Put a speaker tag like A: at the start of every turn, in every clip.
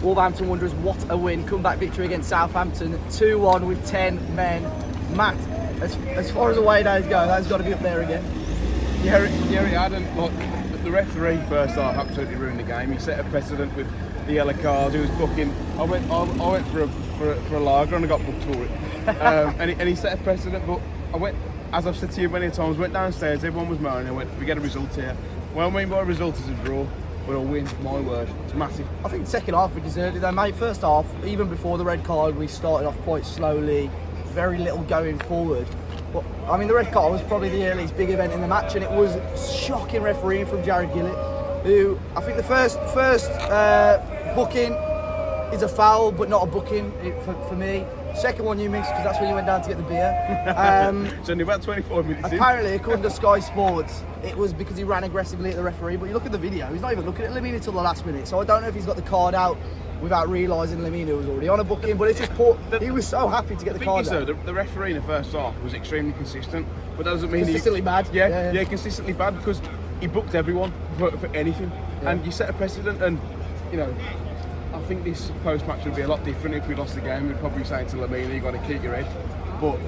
A: Wolverhampton Wanderers, what a win. Comeback victory against Southampton, 2-1 with 10 men. Matt, as far as away days go, that's got to be up there again.
B: Yeah, it had. And look, the referee first half absolutely ruined the game. He set a precedent with the yellow cards. He was booking. I went for a lager and I got booked for it. And he set a precedent. But I went, as I've said to you many times, went downstairs. Everyone was moaning. I went, we get a result here. Well, I mean by a result is a draw. But a win, my word, it's massive.
A: I think the second half we deserved it though, mate. First half, even before the red card, we started off quite slowly, very little going forward. But I mean, the red card was probably the earliest big event in the match, and it was shocking refereeing from Jared Gillett, who I think the first booking is a foul, but not a booking for me. Second one you missed because that's when you went down to get the beer.
B: It's only about 25 minutes
A: apparently, according to Sky Sports, it was because he ran aggressively at the referee. But you look at the video, he's not even looking at Lamina till the last minute. So I don't know if he's got the card out without realising Lamina was already on a booking. But it's just poor. He was so happy to get the card out.
B: The referee in the first half was extremely consistent, but that doesn't mean
A: consistently bad.
B: Yeah, consistently bad because he booked everyone for anything, and you set a precedent. And you know, I think this post-match would be a lot different if we lost the game. We'd probably be saying to Lamina, you've got to keep your head. But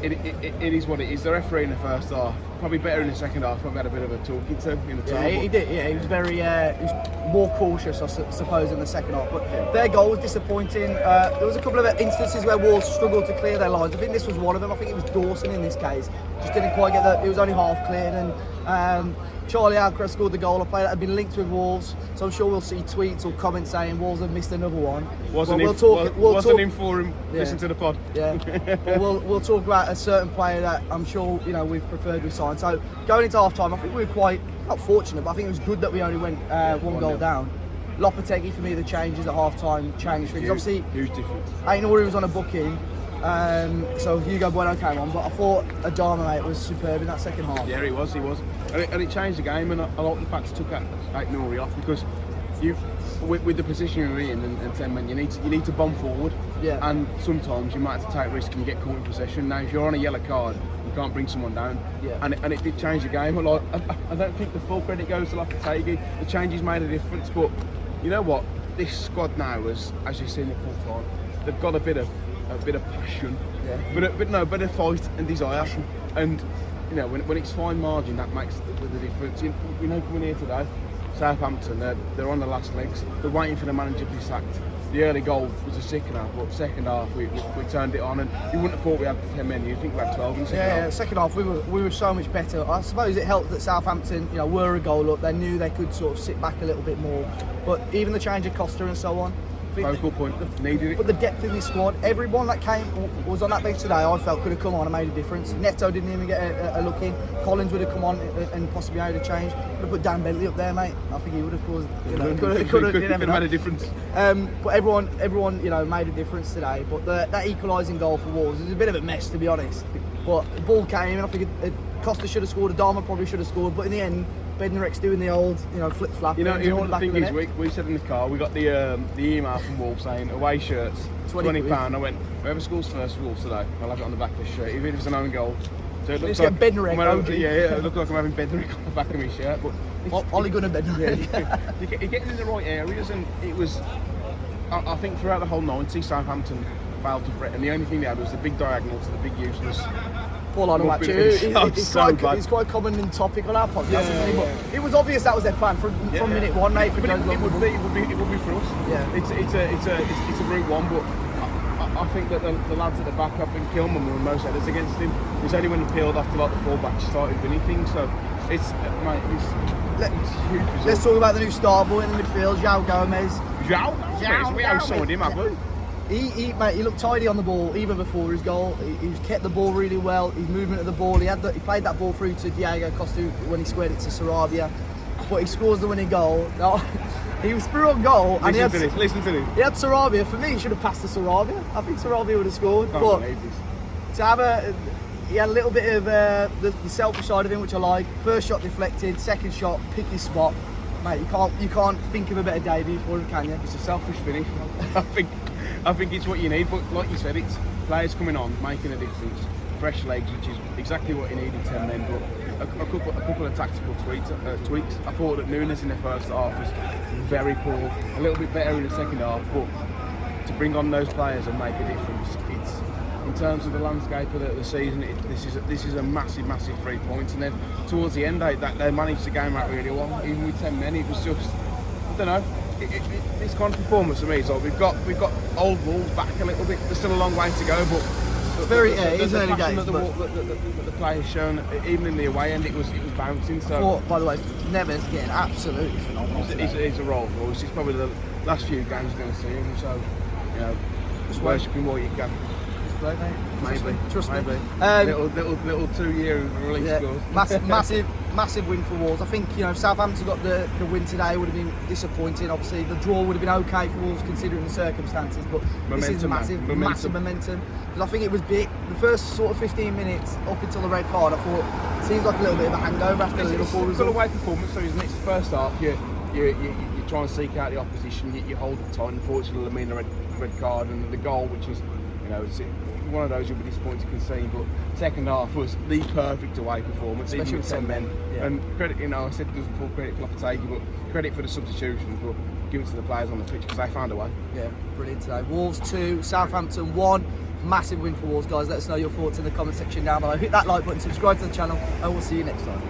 B: it is what it is. The referee in the first half, probably better in the second half, probably had a bit of a talking to in the tunnel.
A: Yeah, he did. Yeah, he was very, he was more cautious, I suppose, in the second half. But their goal was disappointing. There was a couple of instances where Wolves struggled to clear their lines. I think this was one of them. I think it was Dawson in this case. Just didn't quite get it was only half cleared. And Charlie Alcaraz scored the goal. A player that had been linked with Wolves, so I'm sure we'll see tweets or comments saying Wolves have missed another one.
B: Wasn't in for him. Yeah. Listen to the pod.
A: Yeah, but we'll talk about a certain player that I'm sure we've preferred we signed. So going into half time, I think we were quite not fortunate, but I think it was good that we only went one goal down. Lopetegui for me, the changes at half time changed things. Obviously,
B: huge difference.
A: Aïnouri was on a booking. So Hugo Bueno came on, but I thought Adama, mate, was superb in that second half.
B: Yeah, he was. And it changed the game, and I like the fact he took Aïnouri off because with the position you're in and 10 men, you need to bomb forward.
A: Yeah.
B: And sometimes you might have to take risk and you get caught in possession. Now, if you're on a yellow card, you can't bring someone down.
A: Yeah.
B: And it did change the game. I don't think the full credit goes to Lopetegui. The changes made a difference, but you know what? This squad now, as you've seen it full time, they've got a bit of passion, but a fight and desire. And when it's fine margin, that makes the difference. Coming here today, Southampton, they're on the last legs. They're waiting for the manager to be sacked. The early goal was a sickener, but second half we turned it on, and you wouldn't have thought we had 10 men. You'd think we had 12 in the second half.
A: Yeah, second half we were so much better. I suppose it helped that Southampton, were a goal up. They knew they could sort of sit back a little bit more. But even the change of Costa and so on.
B: Focal point, needed it.
A: But the depth in this squad, everyone that was on that bench today, I felt could have come on and made a difference. Neto didn't even get a look in. Collins would have come on and possibly made a change. Could have put Dan Bentley up there, mate. I think he would have caused. Could have
B: made a difference.
A: But everyone, made a difference today. But that equalising goal for Wolves was a bit of a mess, to be honest. But the ball came, and I think Costa should have scored. Adama probably should have scored. But in the end, Bednarek's doing the old, flip flap.
B: What the thing is, we said in the car, we got the email from Wolves saying away shirts, £20. I went, whoever scores first Wolves today, I'll have it on the back of the shirt, even if it's an own goal. So it looks like
A: Bednarek.
B: It looked like I'm having Bednarek on the back of my shirt. But
A: Ollie Gunnar Bednarek.
B: Yeah, he gets in the right areas, and it was. I think throughout the whole 90, Southampton failed to threaten. The only thing they had was the big diagonal to the big useless.
A: Paul Onuachu. It's quite common in topic on our podcast, isn't it? But it was obvious that was their plan from minute one, mate.
B: But it would be for us.
A: Yeah.
B: It's a route one, but I think that the lads at the back, I think Kilman were most headers against him. It was only when he peeled after the full-back started winning things. So it's huge result.
A: Let's talk about the new star boy in the midfield, João Gomez.
B: We outscored him, haven't we?
A: He looked tidy on the ball even before his goal. He's kept the ball really well. His movement of the ball. He played that ball through to Diego Costa when he squared it to Sarabia, but he scores the winning goal. Now, he was through on goal.
B: Listen to this.
A: He had Sarabia. For me, he should have passed to Sarabia. I think Sarabia would have scored. But to have he had a little bit of the selfish side of him, which I like. First shot deflected. Second shot, pick his spot. Mate, you can't think of a better debut for him, can you?
B: It's a selfish finish. I think it's what you need, but like you said, it's players coming on, making a difference, fresh legs, which is exactly what you need in 10 men. But a couple of tactical tweaks. I thought that Nunes in the first half was very poor, a little bit better in the second half, but to bring on those players and make a difference, it's in terms of the landscape of the season. This is a massive 3 points, and then towards the end they managed to game out really well, even with 10 men. It was just, I don't know. This kind of performance for me is like we've got old Wolves back a little bit. There's still a long way to go, but
A: it's early
B: passion
A: days.
B: that the players shown, even in the away end, it was bouncing. So,
A: by the way, Neves getting absolutely phenomenal.
B: He's a role for us. It's probably the last few games you're going to see him. So, you know, just worship him what you can.
A: Great, mate. Trust me.
B: Little 2 year release goal.
A: Massive win for Wolves. I think, you know, if Southampton got the win today, would have been disappointing. Obviously, the draw would have been okay for Wolves considering the circumstances, but this is massive momentum. Because I think it was big. The first sort of 15 minutes up until the red card, I thought it seems like a little bit of a hangover after the Liverpool result.
B: It's still a away performance, so isn't it? It's the first half. You try and seek out the opposition. You hold it tight. Unfortunately, I mean the red card and the goal, which is, you know, it's one of those you'll be disappointed to concede, but second half was the perfect away performance,
A: especially
B: even with 10 men.
A: Yeah.
B: And credit, you know, I said doesn't full credit for Lopetegui, but credit for the substitutions, but give it to the players on the pitch because they found a way.
A: Yeah, brilliant today. Wolves 2, Southampton 1. Massive win for Wolves, guys. Let us know your thoughts in the comment section down below. Hit that like button, subscribe to the channel, and we'll see you next time.